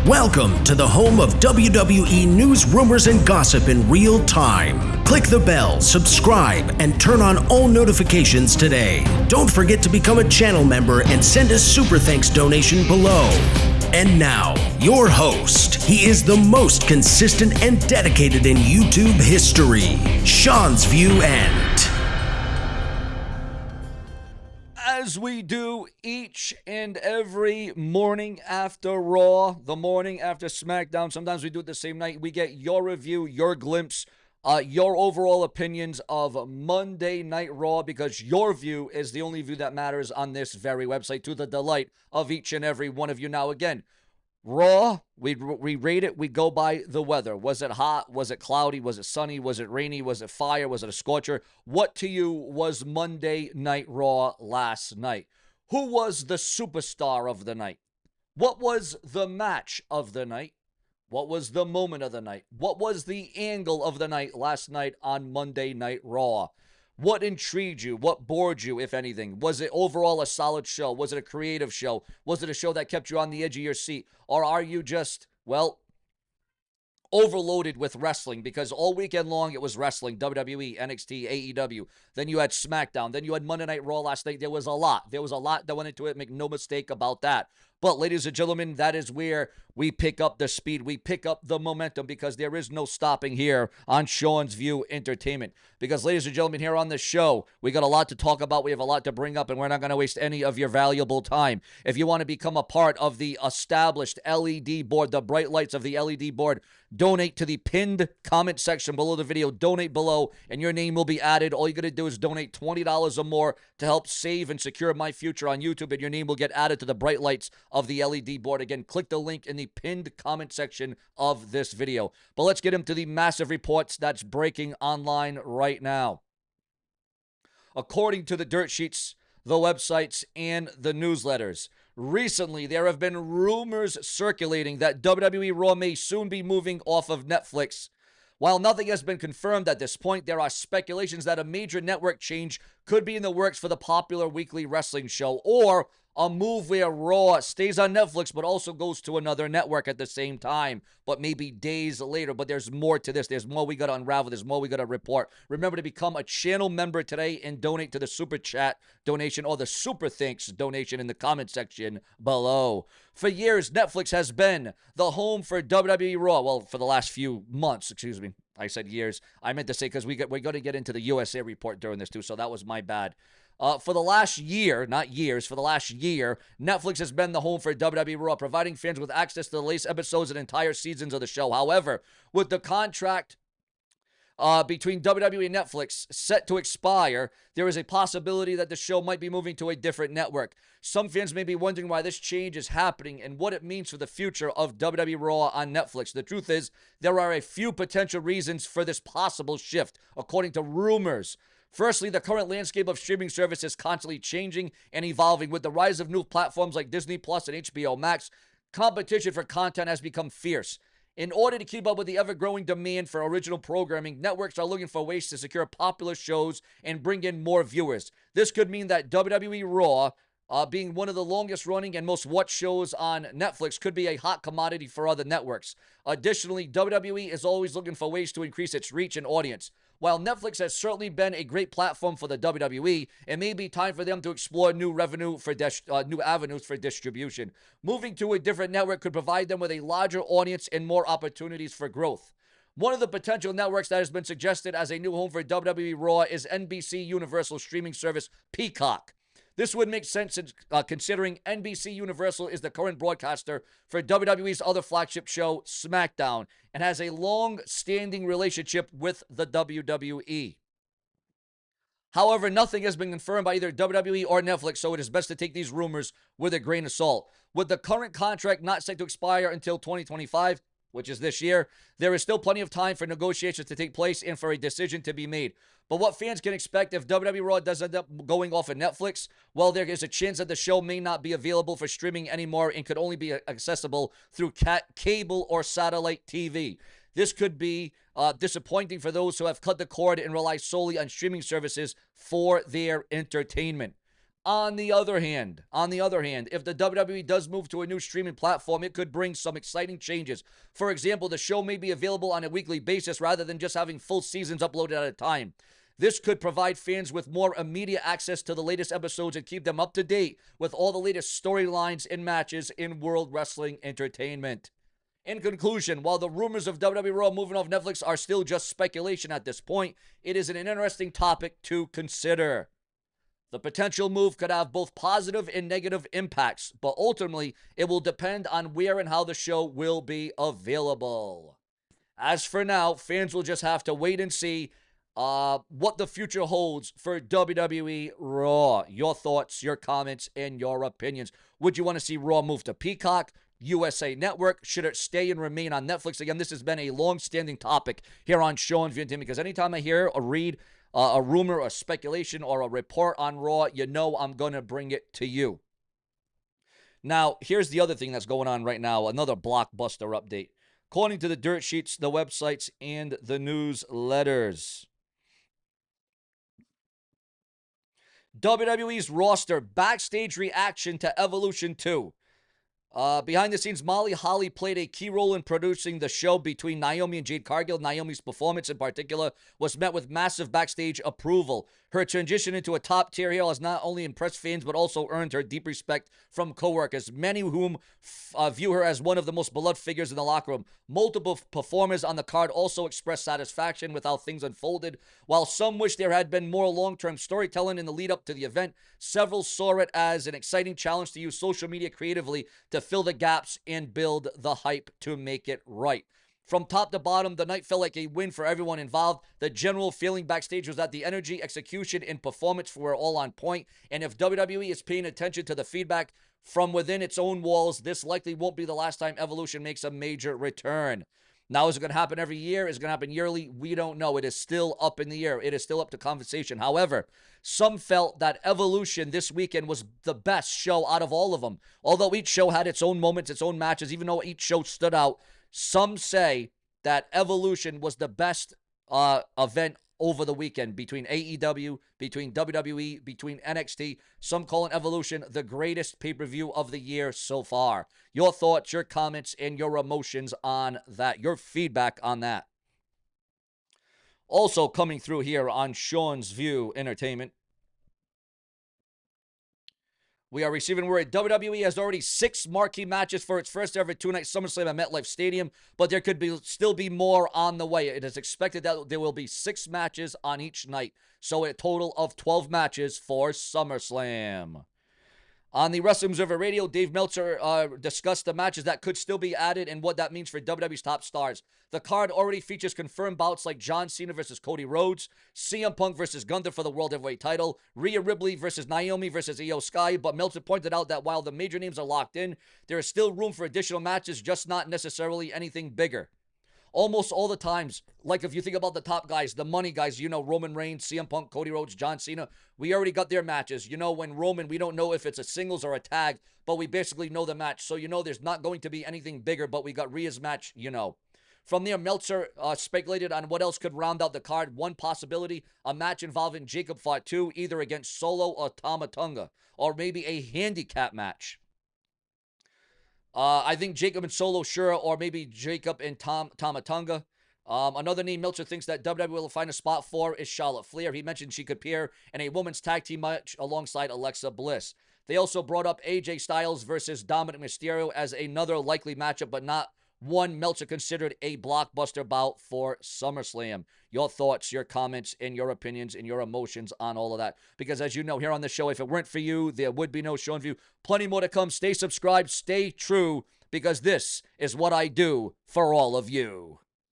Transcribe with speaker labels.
Speaker 1: Welcome to the home of WWE News Rumors and Gossip in real time. Click the bell, subscribe, and turn on all notifications today. Don't forget to become a channel member and send a super thanks donation below. And now, your host. He is the most consistent and dedicated in YouTube history, Seanzviewent.
Speaker 2: As we do each and every morning after Raw, the morning after SmackDown, sometimes we do it the same night. We get your review, your glimpse, your overall opinions of Monday Night Raw, because your view is the only view that matters on this very website, to the delight of each and every one of you. Now, again, Raw, we rate it, we go by the weather. Was it hot? Was it cloudy? Was it sunny? Was it rainy? Was it fire? Was it a scorcher? What to you was Monday Night Raw last night? Who was the superstar of the night? What was the match of the night? What was the moment of the night? What was the angle of the night last night on Monday Night Raw? What intrigued you? What bored you, if anything? Was it overall a solid show? Was it a creative show? Was it a show that kept you on the edge of your seat? Or are you just, well, overloaded with wrestling? Because all weekend long it was wrestling, WWE, NXT, AEW. Then you had SmackDown. Then you had Monday Night Raw last night. There was a lot. There was a lot that went into it. Make no mistake about that. But, ladies and gentlemen, that is where we pick up the speed. We pick up the momentum, because there is no stopping here on Sean's View Entertainment. Because, ladies and gentlemen, here on this show, we got a lot to talk about. We have a lot to bring up, and we're not going to waste any of your valuable time. If you want to become a part of the established LED board, the bright lights of the LED board, donate to the pinned comment section below the video. Donate below, and your name will be added. All you got to do is donate $20 or more to help save and secure my future on YouTube, and your name will get added to the bright lights of the LED board. Again, click the link in the pinned comment section of this video. But let's get into the massive reports that's breaking online right now. According to the dirt sheets, the websites, and the newsletters, recently there have been rumors circulating that WWE Raw may soon be moving off of Netflix. While nothing has been confirmed at this point, there are speculations that a major network change could be in the works for the popular weekly wrestling show, or a move where Raw stays on Netflix but also goes to another network at the same time, but maybe days later. But there's more to this. There's more we got to unravel. There's more we got to report. Remember to become a channel member today and donate to the Super Chat donation or the Super Thanks donation in the comment section below. For years, Netflix has been the home for WWE Raw. Well, for the last few months, excuse me. I said years. I meant to say, because we're going to get into the USA report during this too, so that was my bad. For the last year, not years, for the last year, Netflix has been the home for WWE Raw, providing fans with access to the latest episodes and entire seasons of the show. However, with the contract between WWE and Netflix set to expire, there is a possibility that the show might be moving to a different network. Some fans may be wondering why this change is happening and what it means for the future of WWE Raw on Netflix. The truth is, there are a few potential reasons for this possible shift, according to rumors. Firstly, the current landscape of streaming service is constantly changing and evolving. With the rise of new platforms like Disney Plus and HBO Max, competition for content has become fierce. In order to keep up with the ever-growing demand for original programming, networks are looking for ways to secure popular shows and bring in more viewers. This could mean that WWE Raw, being one of the longest-running and most watched shows on Netflix, could be a hot commodity for other networks. Additionally, WWE is always looking for ways to increase its reach and audience. While Netflix has certainly been a great platform for the WWE, it may be time for them to explore new avenues for distribution. Moving to a different network could provide them with a larger audience and more opportunities for growth. One of the potential networks that has been suggested as a new home for WWE Raw is NBC Universal streaming service Peacock. This would make sense considering NBC Universal is the current broadcaster for WWE's other flagship show, SmackDown, and has a long-standing relationship with the WWE. However, nothing has been confirmed by either WWE or Netflix, so it is best to take these rumors with a grain of salt. With the current contract not set to expire until 2025, which is this year, there is still plenty of time for negotiations to take place and for a decision to be made. But what fans can expect if WWE Raw does end up going off of Netflix, well, there is a chance that the show may not be available for streaming anymore and could only be accessible through cable or satellite TV. This could be disappointing for those who have cut the cord and rely solely on streaming services for their entertainment. On the other hand, if the WWE does move to a new streaming platform, it could bring some exciting changes. For example, the show may be available on a weekly basis rather than just having full seasons uploaded at a time. This could provide fans with more immediate access to the latest episodes and keep them up to date with all the latest storylines and matches in World Wrestling Entertainment. In conclusion, while the rumors of WWE RAW moving off Netflix are still just speculation at this point, it is an interesting topic to consider. The potential move could have both positive and negative impacts, but ultimately, it will depend on where and how the show will be available. As for now, fans will just have to wait and see what the future holds for WWE RAW. Your thoughts, your comments, and your opinions. Would you want to see RAW move to Peacock, USA Network? Should it stay and remain on Netflix? Again, this has been a long-standing topic here on Seanzviewent, because anytime I hear or read a rumor, a speculation, or a report on Raw, you know I'm going to bring it to you. Now, here's the other thing that's going on right now, another blockbuster update. According to the dirt sheets, the websites, and the newsletters, WWE's roster backstage reaction to Evolution 2. Behind the scenes, Molly Holly played a key role in producing the show between Naomi and Jade Cargill. Naomi's performance in particular was met with massive backstage approval. Her transition into a top-tier heel has not only impressed fans, but also earned her deep respect from co-workers, many of whom view her as one of the most beloved figures in the locker room. Multiple performers on the card also expressed satisfaction with how things unfolded. While some wish there had been more long-term storytelling in the lead-up to the event, several saw it as an exciting challenge to use social media creatively to fill the gaps and build the hype to make it right. From top to bottom, the night felt like a win for everyone involved. The general feeling backstage was that the energy, execution, and performance were all on point. And if WWE is paying attention to the feedback from within its own walls, this likely won't be the last time Evolution makes a major return. Now, is it going to happen every year? Is it going to happen yearly? We don't know. It is still up in the air. It is still up to conversation. However, some felt that Evolution this weekend was the best show out of all of them. Although each show had its own moments, its own matches, even though each show stood out, some say that Evolution was the best event over the weekend between AEW, between WWE, between NXT. Some calling Evolution the greatest pay-per-view of the year so far. Your thoughts, your comments, and your emotions on that. Your feedback on that. Also coming through here on Sean's View Entertainment, we are receiving word WWE has already 6 marquee matches for its first ever 2-night SummerSlam at MetLife Stadium, but there could still be more on the way. It is expected that there will be 6 matches on each night, so a total of 12 matches for SummerSlam. On the Wrestling Observer Radio, Dave Meltzer discussed the matches that could still be added and what that means for WWE's top stars. The card already features confirmed bouts like John Cena versus Cody Rhodes, CM Punk versus Gunther for the World Heavyweight title, Rhea Ripley versus Naomi versus Io Sky, but Meltzer pointed out that while the major names are locked in, there is still room for additional matches, just not necessarily anything bigger. Almost all the times, like if you think about the top guys, the money guys, you know, Roman Reigns, CM Punk, Cody Rhodes, John Cena, we already got their matches. You know, when Roman, we don't know if it's a singles or a tag, but we basically know the match. So, you know, there's not going to be anything bigger, but we got Rhea's match, you know. From there, Meltzer speculated on what else could round out the card. One possibility, a match involving Jacob Fatu, either against Solo or Tama Tonga, or maybe a handicap match. I think Jacob and Solo, sure, or maybe Jacob and Tama Tonga. Another name Meltzer thinks that WWE will find a spot for is Charlotte Flair. He mentioned she could appear in a women's tag team match alongside Alexa Bliss. They also brought up AJ Styles versus Dominic Mysterio as another likely matchup, but not one Meltzer considered a blockbuster bout for SummerSlam. Your thoughts, your comments, and your opinions and your emotions on all of that. Because as you know, here on the show, if it weren't for you, there would be no Sean View. Plenty more to come. Stay subscribed, stay true, because this is what I do for all of you.